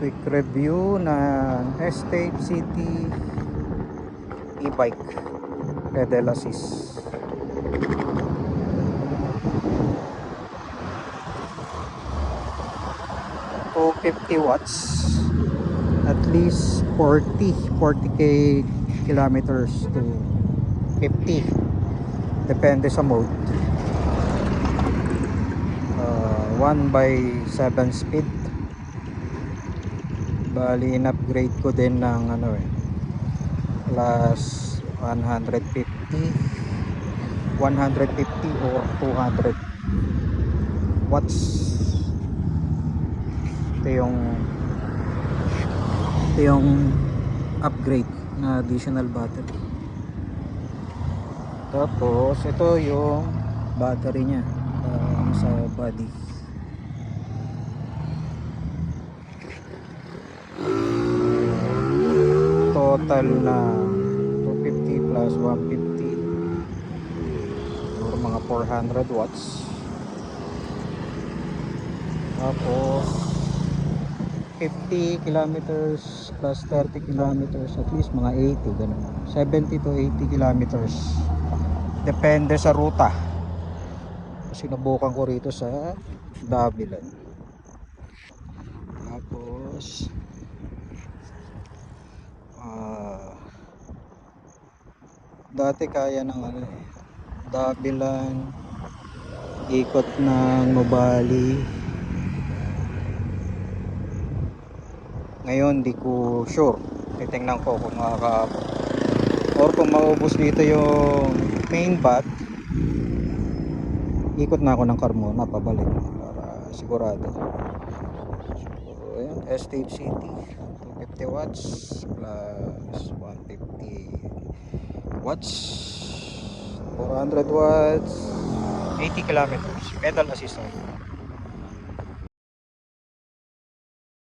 Quick review ng Estate City e-bike pedal assist. 250 watts, at least 40k kilometers to 50, depende sa mode. 1/7 speed. Bali in-upgrade ko din ng plus 150 or 200 watts. Ito yung upgrade na additional battery. Tapos ito yung battery nya sa body. Total na 250 plus 150 or mga 400 watts. Tapos 50 kilometers plus 30 kilometers, at least mga 80, ganun. 70 to 80 kilometers, depende sa ruta. Sinubukan ko rito sa Dabilan. Tapos dati kaya ng Dabilan, ikot ng Nubali. Ngayon di ko sure, titingnan ko kung makakaabot or kung maubos dito yung main path. Ikot na ako ng Carmona pabalik para sigurado. So ayan, Estate City, 250 watts plus 150 watts, 400 watts, 80 kilometers, pedal assist.